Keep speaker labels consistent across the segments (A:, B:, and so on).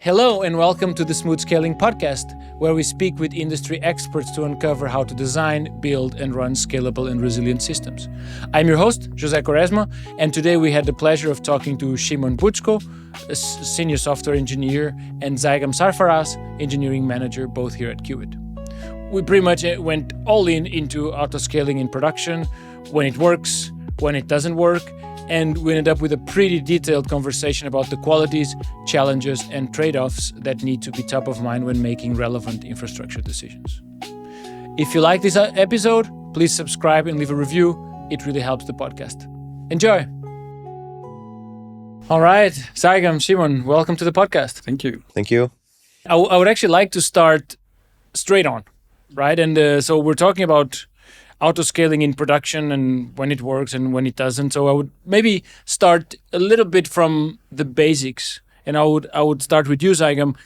A: Hello and welcome to the Smooth Scaling podcast, where we speak with industry experts to uncover how to design, build, and run scalable and resilient systems. I'm your host, José Quaresma, and today we had the pleasure of talking to Šimon Bučko, a senior software engineer, and Zaigham Sarfaraz, engineering manager, both here at Qubit. We pretty much went all into autoscaling in production, when it works, when it doesn't work, and we ended up with a pretty detailed conversation about the qualities, challenges, and trade-offs that need to be top of mind when making relevant infrastructure decisions. If you like this episode, please subscribe and leave a review. It really helps the podcast. Enjoy! All right, Zaigham, Šimon, welcome to the podcast.
B: Thank you.
C: Thank you.
A: I would actually like to start straight on, right? And so we're talking about autoscaling in production and when it works and when it doesn't. So I would maybe start a little bit from the basics, and I would start with you, Zaigham.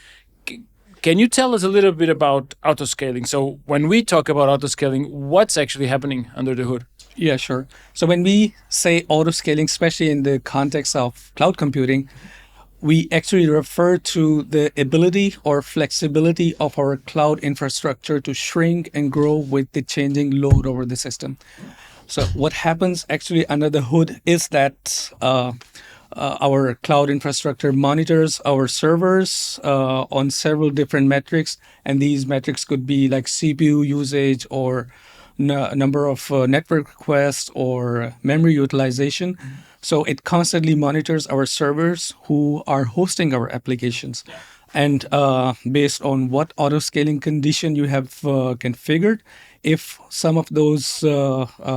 A: Can you tell us a little bit about autoscaling? So when we talk about autoscaling, what's actually happening under the hood?
B: Yeah, sure. So when we say autoscaling, especially in the context of cloud computing, we actually refer to the ability or flexibility of our cloud infrastructure to shrink and grow with the changing load over the system. So what happens actually under the hood is that our cloud infrastructure monitors our servers on several different metrics. And these metrics could be like CPU usage or number of network requests or memory utilization. So it constantly monitors our servers who are hosting our applications. And based on what autoscaling condition you have configured, if some of those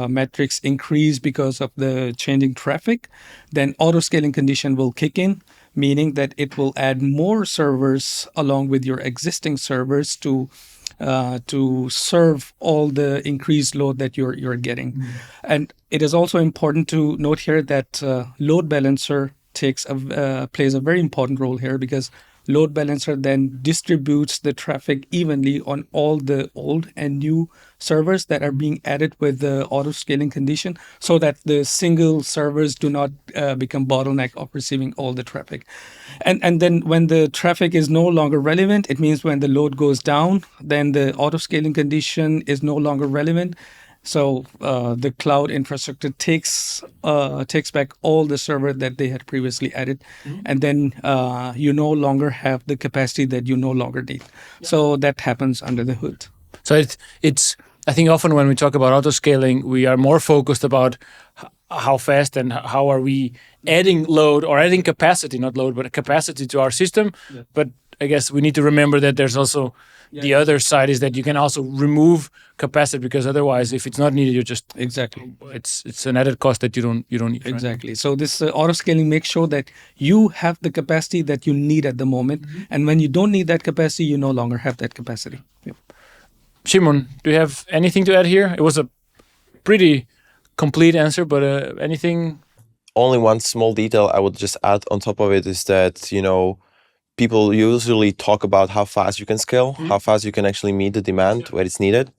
B: metrics increase because of the changing traffic, then autoscaling condition will kick in, meaning that it will add more servers along with your existing servers to serve all the increased load that you're getting. Mm. And it is also important to note here that load balancer plays a very important role here, because load balancer then distributes the traffic evenly on all the old and new servers that are being added with the auto-scaling condition, so that the single servers do not become bottleneck of receiving all the traffic. And then when the traffic is no longer relevant, it means when the load goes down, then the auto-scaling condition is no longer relevant. So the cloud infrastructure takes back all the server that they had previously added, and then you no longer have the capacity that you no longer need. Yeah. So that happens under the hood.
A: So it's I think often when we talk about autoscaling, we are more focused about how fast and how are we adding load or adding capacity, not load, but capacity to our system. Yeah. But I guess we need to remember that there's also the other side is that you can also remove capacity, because otherwise, if it's not needed, you're just it's an added cost that you don't need.
B: Exactly. Right? So this autoscaling makes sure that you have the capacity that you need at the moment, and when you don't need that capacity, you no longer have that capacity. Yep.
A: Šimon, do you have anything to add here? It was a pretty complete answer, but anything?
C: Only one small detail I would just add on top of it is that, people usually talk about how fast you can scale, how fast you can actually meet the demand where it's needed.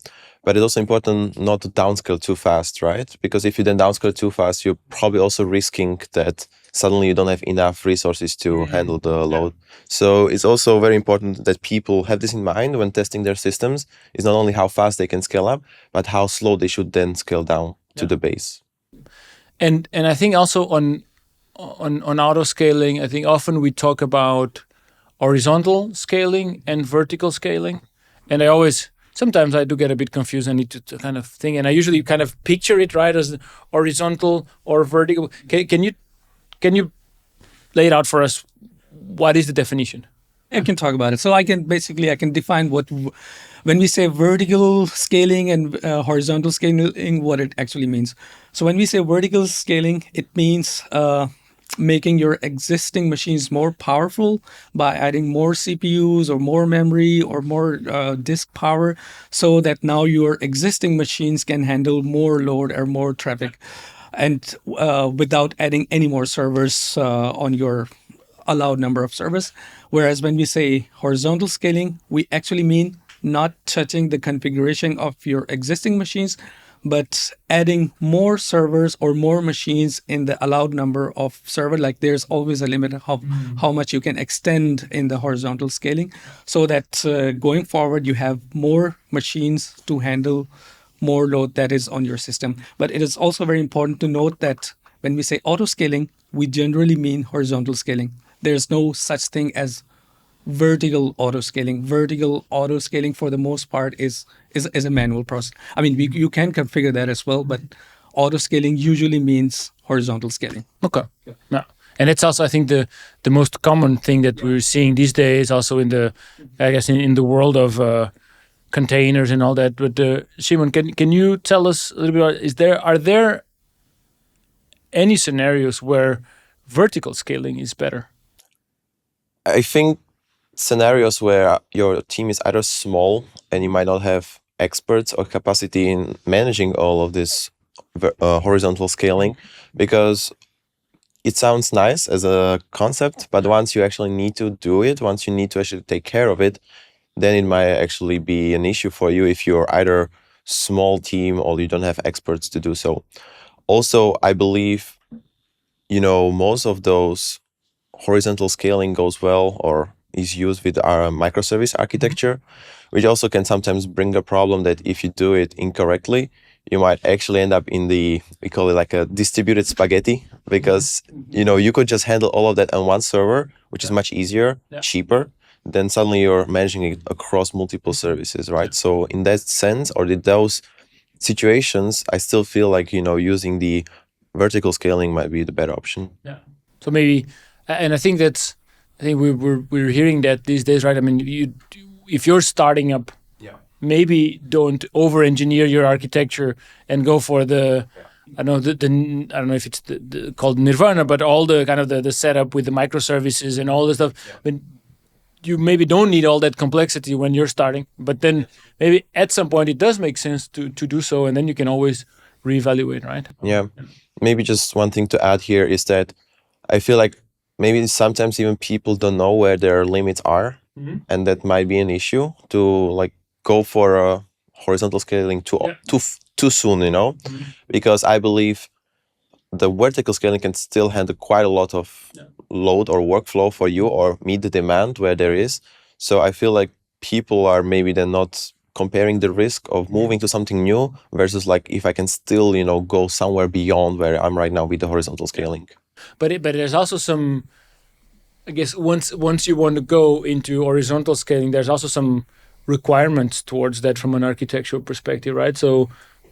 C: But it's also important not to downscale too fast, right? Because if you then downscale too fast, you're probably also risking that suddenly you don't have enough resources to handle the load. So it's also very important that people have this in mind when testing their systems. It's not only how fast they can scale up, but how slow they should then scale down to the base.
A: And I think also on auto-scaling, I think often we talk about horizontal scaling and vertical scaling. And sometimes I do get a bit confused. I need to kind of think, and I usually kind of picture it, right, as horizontal or vertical. Can you lay it out for us? What is the definition?
B: I can talk about it. So I can define when we say vertical scaling and horizontal scaling, what it actually means. So when we say vertical scaling, it means making your existing machines more powerful by adding more CPUs or more memory or more disk power, so that now your existing machines can handle more load or more traffic, and without adding any more servers on your allowed number of servers. Whereas when we say horizontal scaling, we actually mean not touching the configuration of your existing machines, but adding more servers or more machines in the allowed number of server, like there's always a limit of how much you can extend in the horizontal scaling, so that going forward you have more machines to handle more load that is on your system. But it is also very important to note that when we say auto-scaling, we generally mean horizontal scaling. There's no such thing as vertical auto-scaling. Vertical auto-scaling, for the most part, is a manual process. I mean, you can configure that as well, but auto-scaling usually means horizontal scaling.
A: Okay. Yeah. And it's also, I think, the most common thing that we're seeing these days, also in the, I guess, in the world of containers and all that. But Šimon, can you tell us a little bit about, are there any scenarios where vertical scaling is better?
C: I think scenarios where your team is either small and you might not have experts or capacity in managing all of this horizontal scaling, because it sounds nice as a concept, but once you actually need to do it, once you need to actually take care of it, then it might actually be an issue for you if you're either small team or you don't have experts to do so. Also, I believe, most of those horizontal scaling goes well or is used with our microservice architecture, which also can sometimes bring a problem that if you do it incorrectly, you might actually end up in we call it like a distributed spaghetti, because, you could just handle all of that on one server, which is much easier, cheaper, then suddenly you're managing it across multiple services, right? So in that sense, or in those situations, I still feel like, using the vertical scaling might be the better option.
A: Yeah. So maybe, and I think we're hearing that these days, right? I mean, if you're starting up, maybe don't over-engineer your architecture and go for the, I don't know if it's called Nirvana, but all the kind of the setup with the microservices and all this stuff. I mean, you maybe don't need all that complexity when you're starting, but then maybe at some point it does make sense to do so, and then you can always reevaluate, right?
C: Yeah. Maybe just one thing to add here is that I feel like maybe sometimes even people don't know where their limits are, and that might be an issue to go for a horizontal scaling too soon, because I believe the vertical scaling can still handle quite a lot of load or workflow for you or meet the demand where there is. So I feel like people are maybe then not comparing the risk of moving to something new versus if I can still, go somewhere beyond where I'm right now with the horizontal scaling.
A: But there's also some, I guess, once you want to go into horizontal scaling, there's also some requirements towards that from an architectural perspective, right? So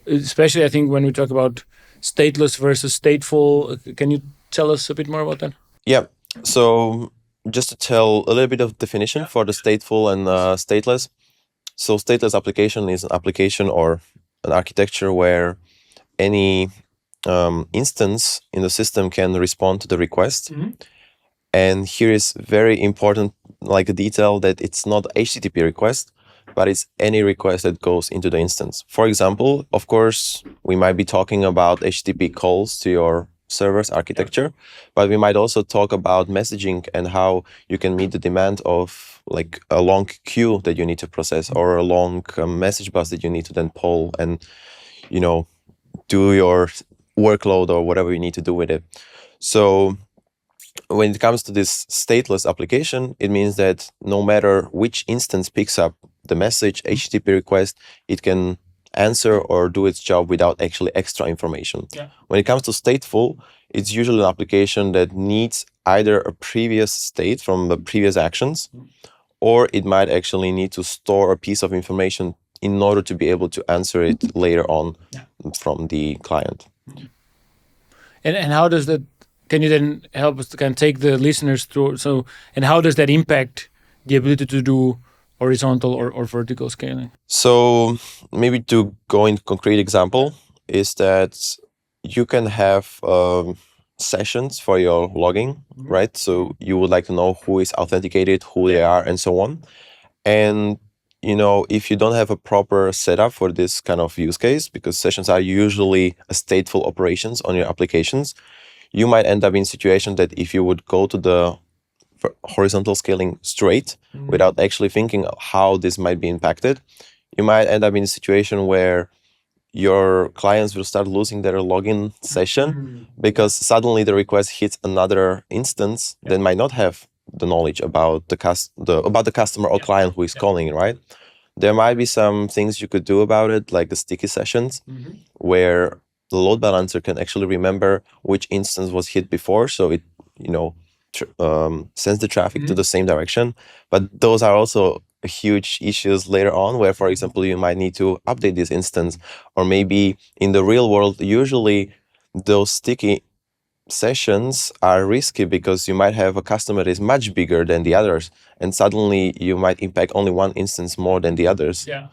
A: especially I think when we talk about stateless versus stateful, can you tell us a bit more about that?
C: Yeah. So just to tell a little bit of definition for the stateful and stateless. So stateless application is an application or an architecture where any instance in the system can respond to the request. And here is very important, a detail that it's not HTTP request, but it's any request that goes into the instance. For example, of course, we might be talking about HTTP calls to your server's architecture, but we might also talk about messaging and how you can meet the demand of a long queue that you need to process or a long message bus that you need to then poll and, do your workload or whatever you need to do with it. So when it comes to this stateless application, it means that no matter which instance picks up the message, HTTP request, it can answer or do its job without actually extra information. When it comes to stateful, it's usually an application that needs either a previous state from the previous actions, or it might actually need to store a piece of information in order to be able to answer it later on from the client.
A: And how does that, can you then help us to kind of take the listeners through, and how does that impact the ability to do horizontal or vertical scaling?
C: So maybe to go into concrete example is that you can have sessions for your logging, right? So you would like to know who is authenticated, who they are, and so on. And if you don't have a proper setup for this kind of use case, because sessions are usually a stateful operations on your applications, you might end up in a situation that if you would go to the horizontal scaling straight without actually thinking how this might be impacted, you might end up in a situation where your clients will start losing their login session because suddenly the request hits another instance that might not have the knowledge about the customer or client who is calling, right? There might be some things you could do about it, like the sticky sessions, where the load balancer can actually remember which instance was hit before, so it sends the traffic to the same direction. But those are also huge issues later on, where, for example, you might need to update this instance, or maybe in the real world, usually those sticky sessions are risky because you might have a customer that is much bigger than the others, and suddenly you might impact only one instance more than the others.
A: Yeah.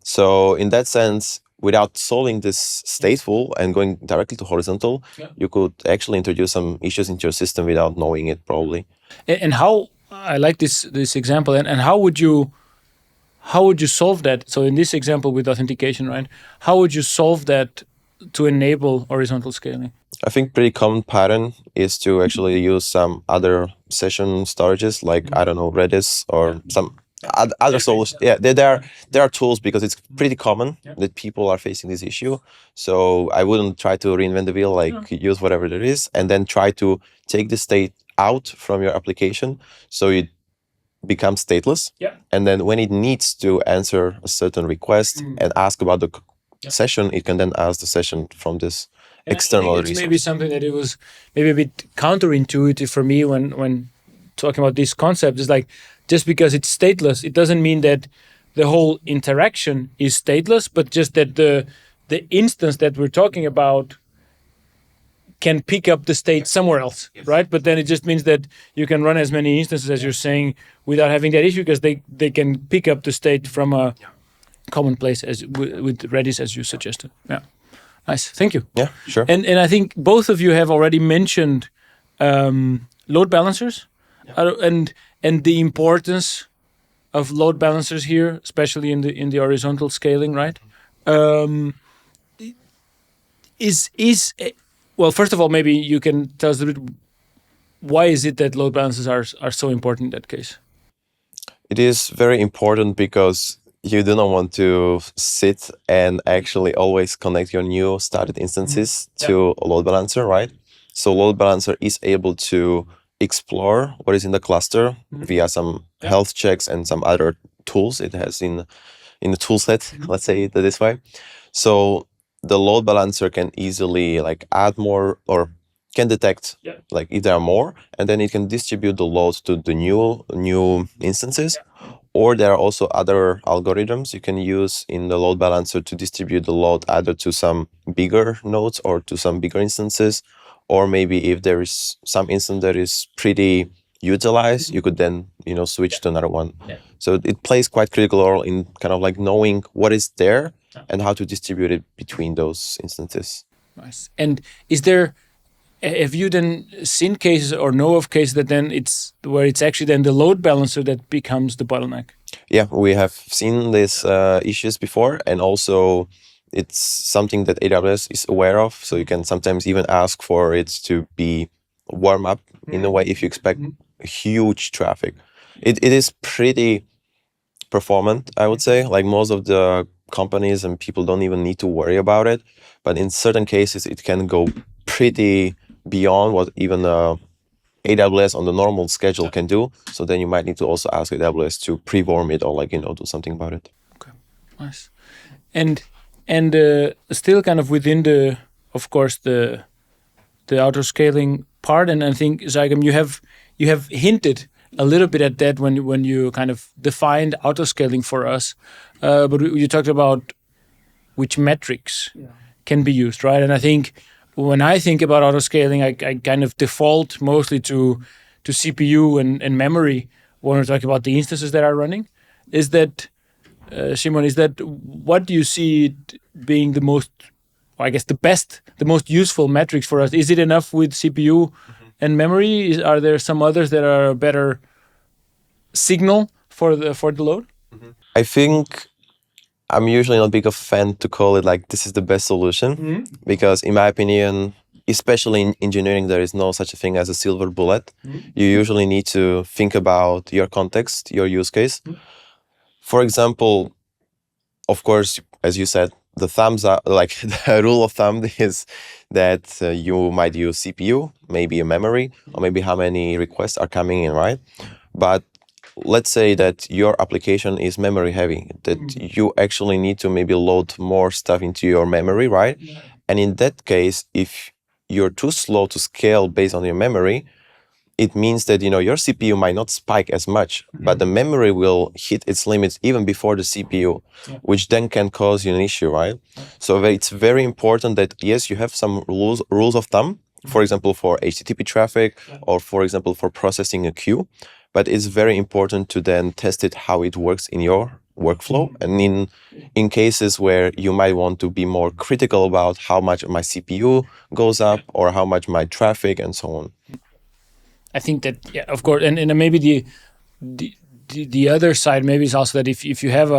C: So in that sense, without solving this stateful and going directly to horizontal, you could actually introduce some issues into your system without knowing it, probably.
A: And how, I like this example, and how would you solve that? So in this example with authentication, right? How would you solve that to enable horizontal scaling?
C: I think pretty common pattern is to actually use some other session storages, like, I don't know, Redis or some other solutions. Yeah, there are tools, because it's pretty common that people are facing this issue. So I wouldn't try to reinvent the wheel, like use whatever there is, and then try to take the state out from your application so it becomes stateless. And then when it needs to answer a certain request and ask about the session, it can then ask the session from this external resource.
A: Maybe something that it was maybe a bit counterintuitive for me when talking about this concept is like, just because it's stateless, it doesn't mean that the whole interaction is stateless, but just that the instance that we're talking about can pick up the state somewhere else, right? But then it just means that you can run as many instances as you're saying without having that issue, because they can pick up the state from a common place with Redis, as you suggested. Yeah. Nice, thank you.
C: Yeah, sure.
A: And I think both of you have already mentioned load balancers, and the importance of load balancers here, especially in the horizontal scaling, right? Well, first of all, maybe you can tell us a bit, why is it that load balancers are so important in that case?
C: It is very important because you do not want to sit and actually always connect your new started instances to a load balancer, right? So load balancer is able to explore what is in the cluster via some health checks and some other tools it has in the tool set, let's say it this way. So the load balancer can easily add more, or can detect if there are more, and then it can distribute the load to the new instances. Or there are also other algorithms you can use in the load balancer to distribute the load either to some bigger nodes or to some bigger instances. Or maybe if there is some instance that is pretty utilized, you could then switch to another one. So it plays quite critical role in kind of knowing what is there and how to distribute it between those instances.
A: Nice. And have you then seen cases or know of cases that then it's actually then the load balancer that becomes the bottleneck?
C: Yeah, we have seen these issues before, and also it's something that AWS is aware of. So you can sometimes even ask for it to be warm up in a way if you expect huge traffic. It is pretty performant, I would say. Like most of the companies and people don't even need to worry about it. But in certain cases, it can go pretty beyond what even AWS on the normal schedule can do. So then you might need to also ask AWS to pre-warm it or do something about it.
A: Okay, nice. And still kind of within the auto-scaling part, and I think, Zaigham, you have hinted a little bit at that when you kind of defined auto-scaling for us. But you talked about which metrics can be used, right? And I think when I think about auto-scaling, I kind of default mostly to CPU and memory when we're talking about the instances that are running. Is that, Šimon, what do you see it being the most, or I guess the most useful metrics for us? Is it enough with CPU and memory? Are there some others that are a better signal for the load?
C: I think I'm usually not big of a fan to call it this is the best solution, because in my opinion, especially in engineering, there is no such a thing as a silver bullet. You usually need to think about your context, your use case. For example, of course, as you said, the thumbs up, like the rule of thumb is that you might use CPU, maybe a memory, or maybe how many requests are coming in, right? But let's say that your application is memory heavy, that you actually need to maybe load more stuff into your memory, right? Yeah. And in that case, if you're too slow to scale based on your memory, it means that your CPU might not spike as much, but the memory will hit its limits even before the CPU, which then can cause you an issue, right? So it's very important that yes, you have some rules of thumb, for example, for HTTP traffic, or for example, for processing a queue, but it's very important to then test it how it works in your workflow, and in cases where you might want to be more critical about how much my CPU goes up or how much my traffic and so on.
A: I think that, yeah, of course, and maybe the other side maybe is also that if you have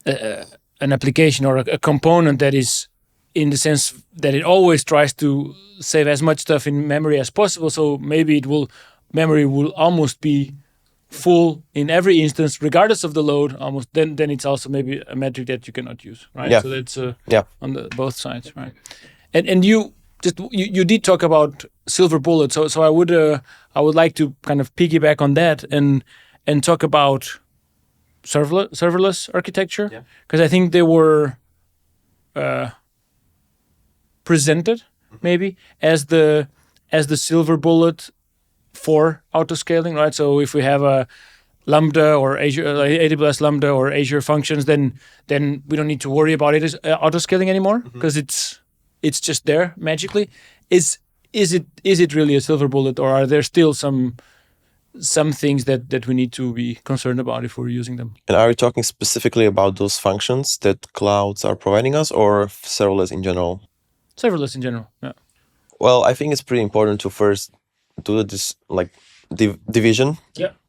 A: an application or a component that is in the sense that it always tries to save as much stuff in memory as possible, so maybe memory will almost be full in every instance, regardless of the load. Almost then it's also maybe a metric that you cannot use, right?
C: Yeah.
A: So that's on both sides, right? And you did talk about silver bullet, so I would like to kind of piggyback on that and talk about serverless architecture, because I think they were presented maybe as the silver bullet for autoscaling, right? So if we have a Lambda or Azure, AWS Lambda or Azure Functions, then we don't need to worry about it as autoscaling anymore, because it's just there magically. Is it really a silver bullet, or are there still some things that we need to be concerned about if we're using them?
C: And are you talking specifically about those functions that clouds are providing us, or serverless in general?
A: Serverless in general, yeah.
C: Well, I think it's pretty important to first do this division,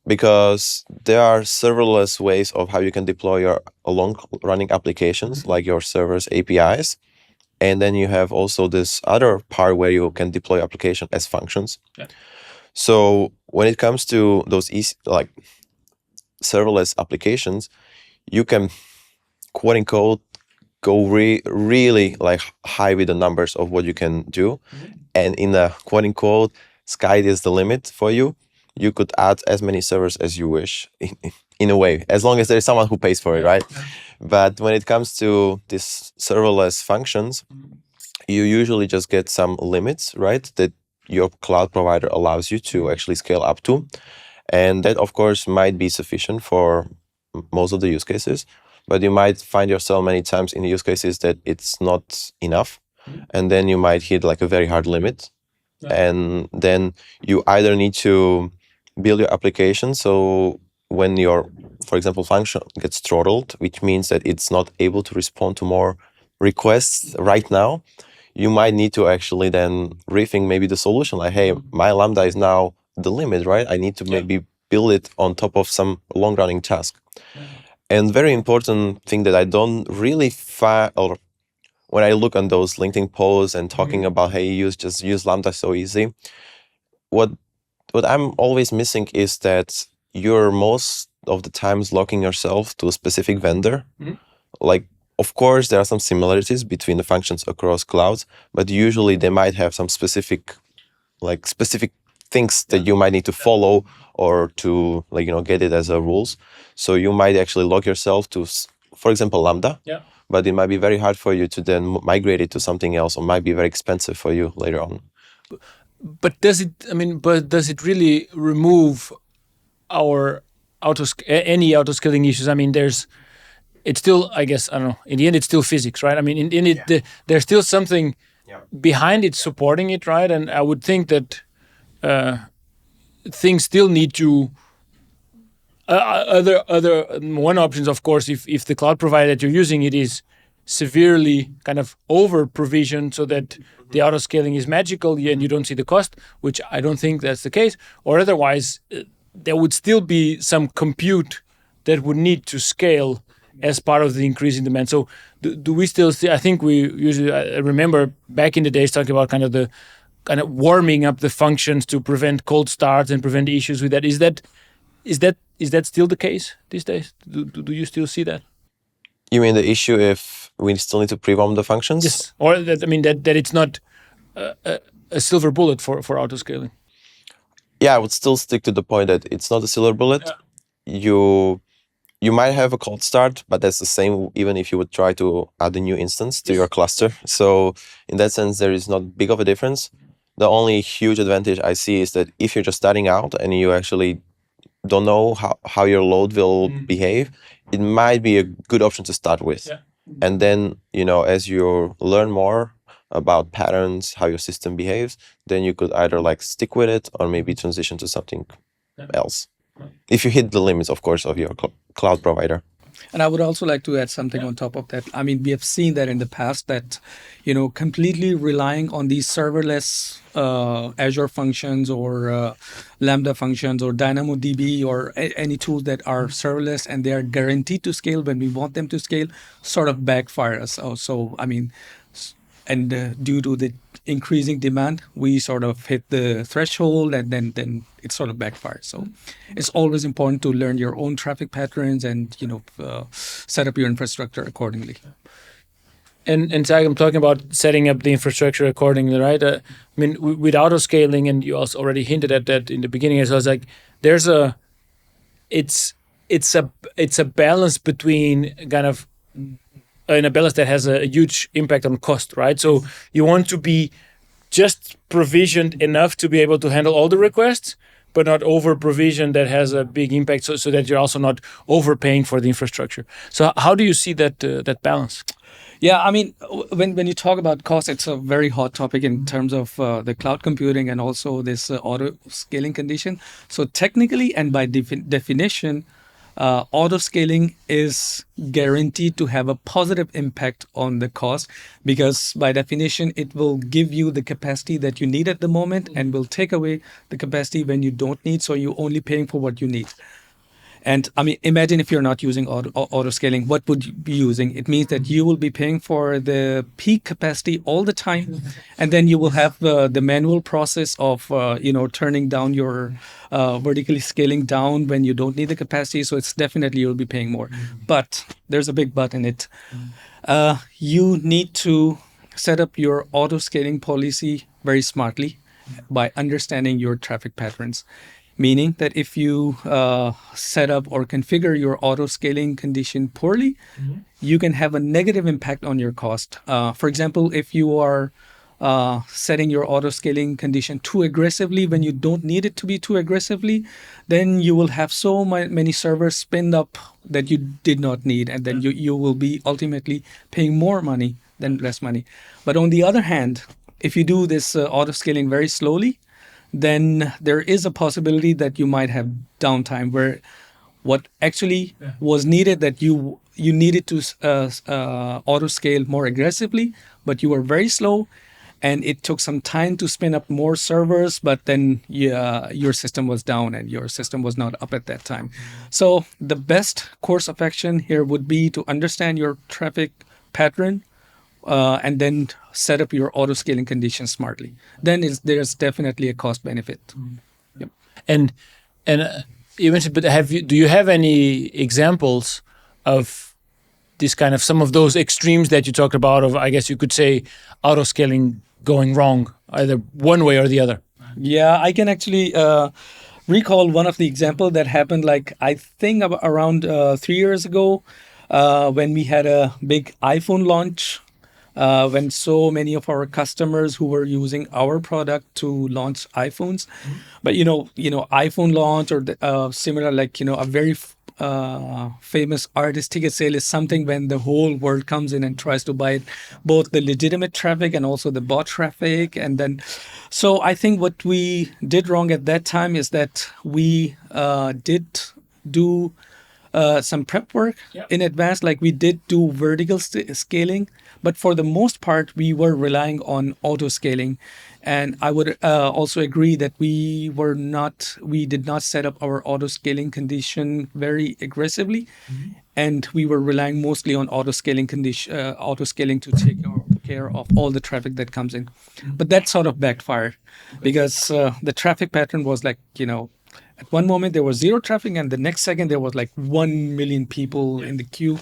C: because there are serverless ways of how you can deploy your long-running applications, like your servers, APIs. And then you have also this other part where you can deploy application as functions. Yeah. So when it comes to those serverless applications, you can, quote unquote, go really high with the numbers of what you can do. And in the quote unquote, sky is the limit for you. You could add as many servers as you wish, in a way, as long as there's someone who pays for it, right? Yeah. But when it comes to these serverless functions, you usually just get some limits, right, that your cloud provider allows you to actually scale up to. And that, of course, might be sufficient for most of the use cases, but you might find yourself many times in use cases that it's not enough. And then you might hit a very hard limit. Yeah. And then you either need to build your application, so when your, for example, function gets throttled, which means that it's not able to respond to more requests right now, you might need to actually then rethink maybe the solution, like, hey, my Lambda is now the limit, right? I need to maybe build it on top of some long-running task. And very important thing that I don't really or when I look on those LinkedIn posts and talking about, hey, just use Lambda so easy, what I'm always missing is that you're most of the times locking yourself to a specific vendor. Of course, there are some similarities between the functions across clouds, but usually they might have some specific things that you might need to follow or to get it as a rules. So you might actually lock yourself to, for example, Lambda. Yeah. But it might be very hard for you to then migrate it to something else, or might be very expensive for you later on.
A: But does it really remove our any autoscaling issues? I mean, it's still, I guess, I don't know, in the end, it's still physics, right? I mean, there's still something behind it supporting it, right? And I would think that things still need to, other one option, of course, if the cloud provider that you're using it is severely kind of over provisioned so that the autoscaling is magical and you don't see the cost, which I don't think that's the case, or otherwise there would still be some compute that would need to scale as part of the increase in demand. So do we still see, I think we usually, I remember back in the days talking about kind of warming up the functions to prevent cold starts and prevent issues with that. Is that still the case these days? Do you still see that?
C: You mean the issue if we still need to pre-warm the functions.
A: Yes. Or that it's not a silver bullet for autoscaling.
C: Yeah, I would still stick to the point that it's not a silver bullet. Yeah. You might have a cold start, but that's the same even if you would try to add a new instance to your cluster. So in that sense, there is not big of a difference. The only huge advantage I see is that if you're just starting out and you actually don't know how your load will behave, it might be a good option to start with. Yeah. And then, as you learn more about patterns, how your system behaves, then you could either stick with it or maybe transition to something else. If you hit the limits, of course, of your cloud provider.
B: And I would also like to add something on top of that. We have seen that in the past that, completely relying on these serverless Azure functions or Lambda functions or DynamoDB or any tools that are serverless and they are guaranteed to scale when we want them to scale sort of backfire us. Due to the increasing demand, we sort of hit the threshold and then it sort of backfires. So it's always important to learn your own traffic patterns and, set up your infrastructure accordingly.
A: And I'm talking about setting up the infrastructure accordingly, right? With autoscaling, and you also already hinted at that in the beginning as well, it's a balance between kind of in a balance that has a huge impact on cost, right? So you want to be just provisioned enough to be able to handle all the requests, but not over provisioned that has a big impact, so that you're also not overpaying for the infrastructure. So how do you see that balance?
B: Yeah, when you talk about cost, it's a very hot topic in terms of the cloud computing and also this auto scaling condition. So technically and by definition, auto scaling is guaranteed to have a positive impact on the cost because by definition, it will give you the capacity that you need at the moment and will take away the capacity when you don't need. So you're only paying for what you need. And imagine if you're not using auto scaling, what would you be using? It means that you will be paying for the peak capacity all the time. And then you will have the manual process of, turning down your vertically scaling down when you don't need the capacity. So it's definitely you'll be paying more. But there's a big but in it. You need to set up your auto scaling policy very smartly by understanding your traffic patterns. Meaning that if you set up or configure your auto scaling condition poorly, you can have a negative impact on your cost. For example, if you are setting your auto scaling condition too aggressively when you don't need it to be too aggressively, then you will have so many servers spinned up that you did not need. And then you will be ultimately paying more money than less money. But on the other hand, if you do this auto scaling very slowly, then there is a possibility that you might have downtime where what actually was needed that you needed to auto scale more aggressively, but you were very slow and it took some time to spin up more servers, but then your system was down and your system was not up at that time. So the best course of action here would be to understand your traffic pattern and then set up your auto scaling conditions smartly. Then there's definitely a cost benefit. Yep.
A: And you mentioned, but do you have any examples of this kind of some of those extremes that you talked about of, I guess you could say, auto scaling going wrong, either one way or the other?
B: Yeah, I can actually recall one of the examples that happened I think around 3 years ago when we had a big iPhone launch. When so many of our customers who were using our product to launch iPhones, but iPhone launch or similar, a very famous artist ticket sale is something when the whole world comes in and tries to buy it, both the legitimate traffic and also the bot traffic. And then, so I think what we did wrong at that time is that we did do some prep work in advance, we did do vertical scaling, but for the most part, we were relying on auto scaling. And I would also agree that we did not set up our auto scaling condition very aggressively, and we were relying mostly on auto scaling to take care of all the traffic that comes in. But that sort of backfired because the traffic pattern was at one moment there was zero traffic and the next second there was 1 million people in the queue.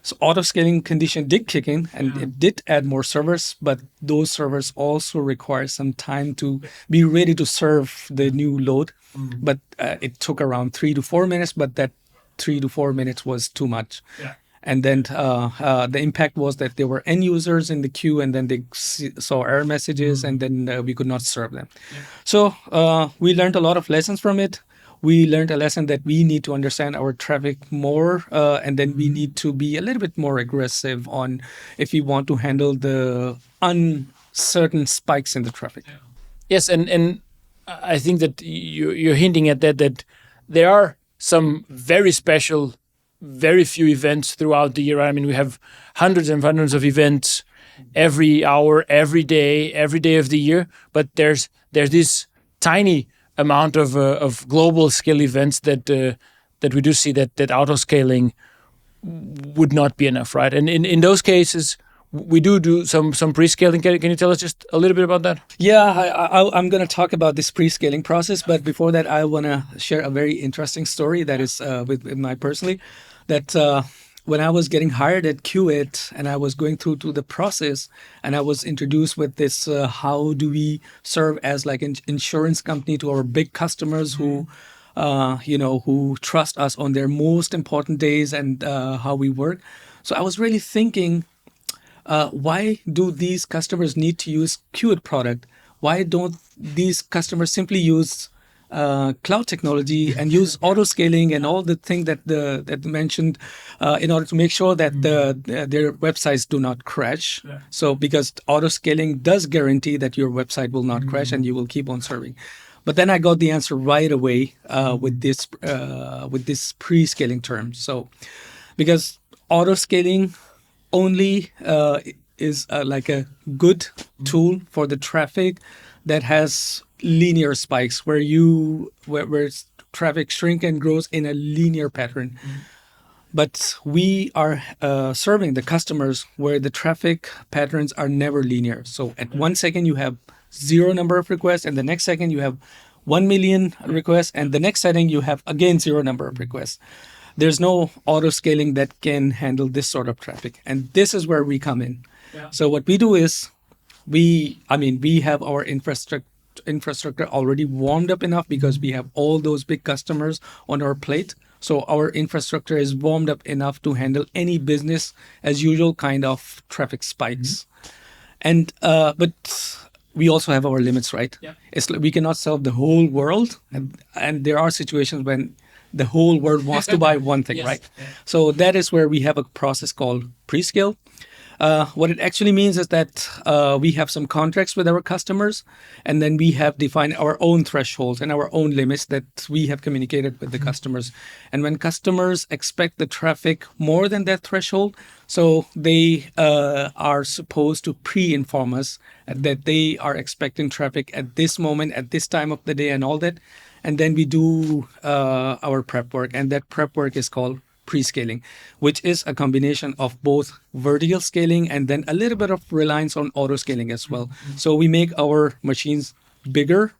B: So auto-scaling condition did kick in, and it did add more servers, but those servers also require some time to be ready to serve the new load. But it took around 3 to 4 minutes, but that 3 to 4 minutes was too much. And then the impact was that there were end users in the queue, and then they saw error messages, and then we could not serve them. So we learned a lot of lessons from it. We learned a lesson that we need to understand our traffic more, and then we need to be a little bit more aggressive on if we want to handle the uncertain spikes in the traffic.
A: Yes, and I think that you're hinting at that there are some very special, very few events throughout the year. I mean, we have hundreds and hundreds of events every hour, every day of the year. But there's this tiny amount of global scale events that we do see that auto-scaling would not be enough, right? And in those cases, we do some pre-scaling. Can you tell us just a little bit about that?
B: Yeah, I'm going to talk about this pre-scaling process, but before that, I want to share a very interesting story that is with my personally. That when I was getting hired at Qt and I was going through to the process, and I was introduced with this, how do we serve as like an insurance company to our big customers who who trust us on their most important days, and how we work. So I was really thinking, why do these customers need to use Qt product? Why don't these customers simply use cloud technology and use auto-scaling and all the things that mentioned in order to make sure that their websites do not crash? So because auto-scaling does guarantee that your website will not crash and you will keep on serving. But then I got the answer right away with this pre-scaling term. So because auto-scaling only is like a good tool for the traffic that has linear spikes where traffic shrink and grows in a linear pattern. But we are serving the customers where the traffic patterns are never linear. So at 1 second you have 0 number of requests, and the next second you have 1 million requests, and the next setting you have again 0 number of requests. There's no auto scaling that can handle this sort of traffic, and this is where we come in. So what we do is we have our infrastructure already warmed up enough because we have all those big customers on our plate. So our infrastructure is warmed up enough to handle any business as usual kind of traffic spikes. And but we also have our limits, right? It's like we cannot serve the whole world, and there are situations when the whole world wants to buy one thing, right? So that is where we have a process called pre-scale. What it actually means is that we have some contracts with our customers, and then we have defined our own thresholds and our own limits that we have communicated with the customers. And when customers expect the traffic more than that threshold, so they are supposed to pre-inform us that they are expecting traffic at this moment, at this time of the day, and all that. And then we do our prep work, and that prep work is called pre-scaling, which is a combination of both vertical scaling and then a little bit of reliance on auto-scaling as well. So we make our machines bigger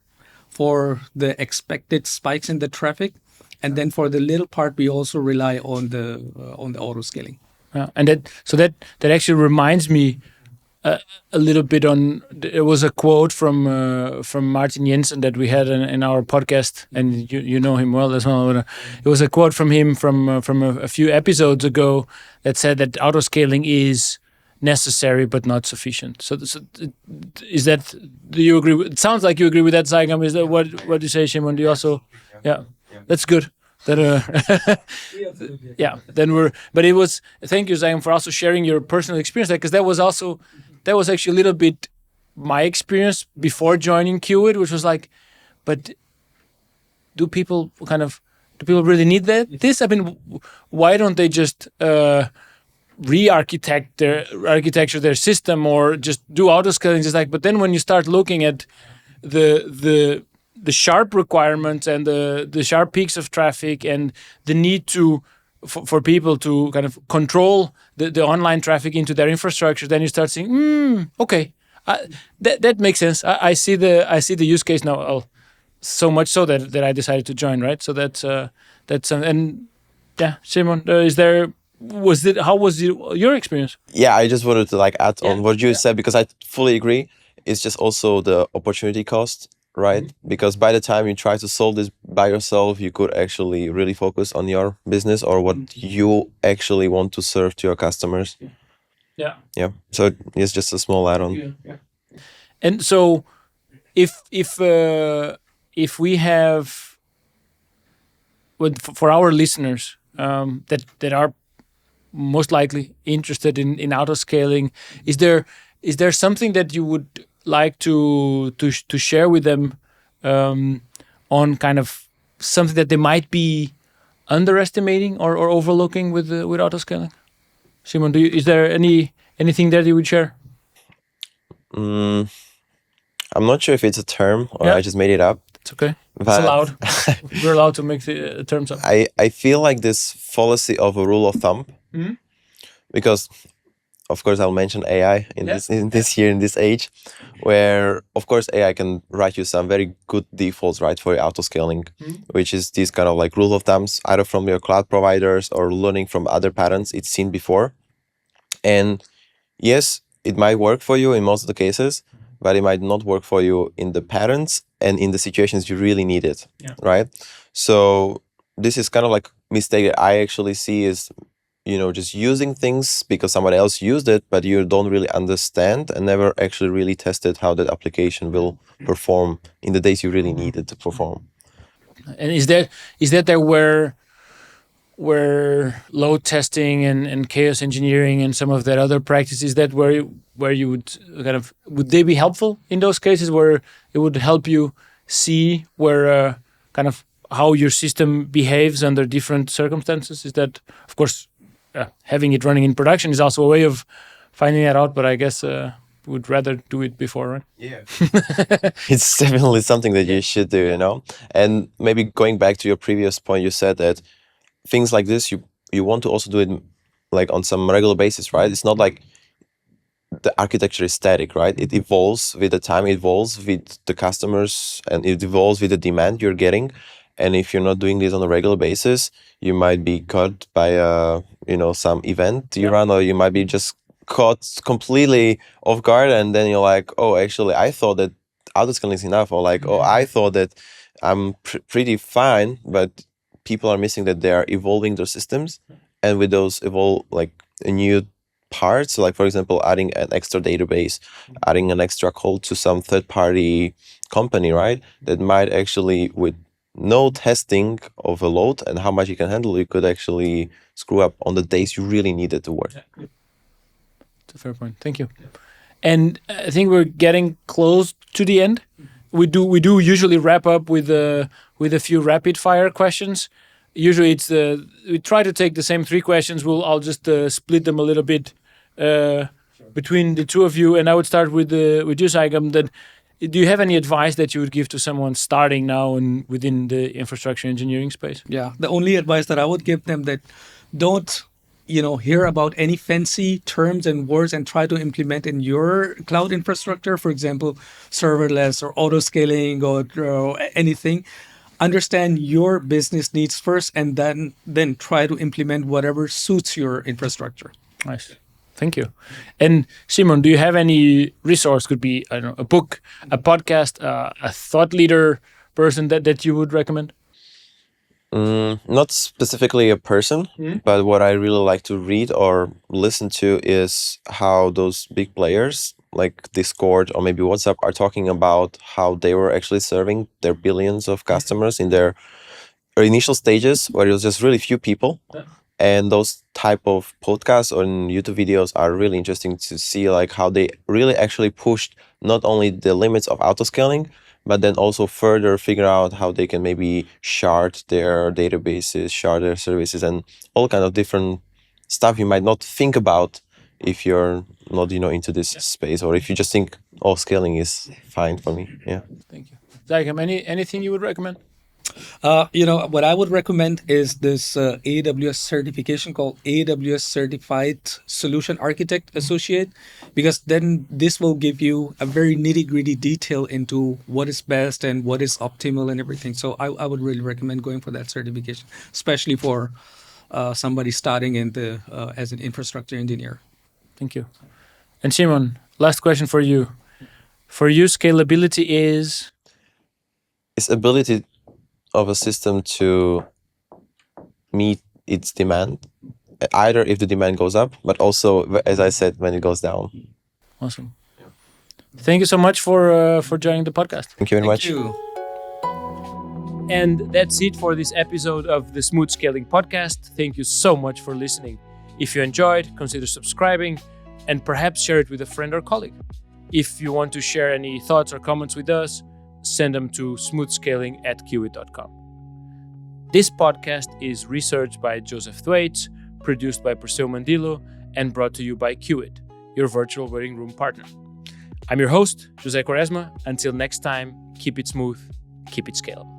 B: for the expected spikes in the traffic, and then for the little part, we also rely on the auto-scaling.
A: And that actually reminds me a little bit on. It was a quote from Martin Jensen that we had in our podcast, and you know him well as well. It was a quote from him from a few episodes ago that said that auto-scaling is necessary but not sufficient. So is that? Do you agree? It sounds like you agree with that, Zaigham. Is that what do you say, Šimon? Do you also? Yeah, that's good. Then we're. But it was. Thank you, Zaigham, for also sharing your personal experience, because that was actually a little bit my experience before joining Qt, which was like, but do people really need this? I mean, why don't they just re-architecture their system, or just do auto-scaling? Just like, but then when you start looking at the sharp requirements and the sharp peaks of traffic and the need for people to kind of control the online traffic into their infrastructure, then you start saying, okay, that makes sense. I see the use case now. So much so that I decided to join. Right. So that's and yeah, Šimon, is there How was your experience?
C: Yeah, I just wanted to like add on what you
A: yeah.
C: said, because I fully agree. It's just also the opportunity cost, right? Because by the time you try to solve this by yourself, you could actually really focus on your business or what you actually want to serve to your customers.
A: Yeah.
C: Yeah. So it's just a small add-on.
A: And so, if we have, for our listeners that are most likely interested in autoscaling, is there something that you would like to share with them on kind of something that they might be underestimating or overlooking with autoscaling? Šimon, is there anything that you would share?
C: I'm not sure if it's a term or I just made it up.
A: It's okay.
C: But
A: it's allowed. We're allowed to make the terms up.
C: I feel like this fallacy of a rule of thumb, because of course I'll mention AI in this age, where of course AI can write you some very good defaults, right, for your autoscaling, which is these kind of like rule of thumbs, either from your cloud providers or learning from other patterns it's seen before. And yes, it might work for you in most of the cases, but it might not work for you in the patterns and in the situations you really need it, right? So this is kind of like mistake that I actually see is, just using things because somebody else used it, but you don't really understand and never actually really tested how that application will perform in the days you really need it to perform.
A: And is that there where load testing and chaos engineering and some of that other practices, that where you would would they be helpful in those cases where it would help you see where kind of how your system behaves under different circumstances? Is that, of course, having it running in production is also a way of finding that out, but I guess would rather do it before, right?
C: Yeah. It's definitely something that you should do, And maybe going back to your previous point, you said that things like this, you want to also do it like on some regular basis, right? It's not like the architecture is static, right? It evolves with the time, it evolves with the customers, and it evolves with the demand you're getting. And if you're not doing this on a regular basis, you might be caught by some event you run, or you might be just caught completely off guard, and then you're like, oh, actually, I thought that autoscaling is enough, or like, oh, I thought that I'm pretty fine, but people are missing that they are evolving their systems, and with those new parts, like for example, adding an extra database, adding an extra call to some third-party company, right? That might actually, with no testing of a load and how much you can handle, you could actually screw up on the days you really need it to work.
A: That's a fair point. Thank you. And I think we're getting close to the end. We do usually wrap up with a few rapid fire questions. Usually we try to take the same 3 questions. I'll just split them a little bit between the two of you, and I would start with you, Zaigham. Do you have any advice that you would give to someone starting now and within the infrastructure engineering space?
B: Yeah, the only advice that I would give them, that don't hear about any fancy terms and words and try to implement in your cloud infrastructure, for example, serverless or autoscaling or anything. Understand your business needs first, and then try to implement whatever suits your infrastructure.
A: Nice. Thank you. And Šimon, do you have any resource? Could be, I don't know, a book, a podcast, a thought leader person that you would recommend?
C: Not specifically a person, but what I really like to read or listen to is how those big players like Discord or maybe WhatsApp are talking about how they were actually serving their billions of customers in their initial stages, where it was just really few people. And those type of podcasts or YouTube videos are really interesting to see, like how they really actually pushed not only the limits of autoscaling, but then also further figure out how they can maybe shard their databases, shard their services, and all kind of different stuff you might not think about if you're not, into this space, or if you just think, oh, scaling is fine for me. Yeah.
A: Thank you. Zaigham, anything you would recommend?
B: What I would recommend is this AWS certification called AWS Certified Solution Architect Associate, because then this will give you a very nitty-gritty detail into what is best and what is optimal and everything. So I would really recommend going for that certification, especially for somebody starting in the as an infrastructure engineer.
A: Thank you. And Šimon, last question for you. For you, scalability is?
C: It's ability of a system to meet its demand, either if the demand goes up, but also, as I said, when it goes down.
A: Awesome. Thank you so much for joining the podcast.
C: Thank you very much.
B: Thank you.
A: And that's it for this episode of the Smooth Scaling podcast. Thank you so much for listening. If you enjoyed, consider subscribing and perhaps share it with a friend or colleague. If you want to share any thoughts or comments with us, send them to smoothscaling@qit.com. This podcast is researched by Joseph Thwaites, produced by Perseo Mandilo, and brought to you by Qit, your virtual waiting room partner. I'm your host, José Quaresma. Until next time, keep it smooth, keep it scalable.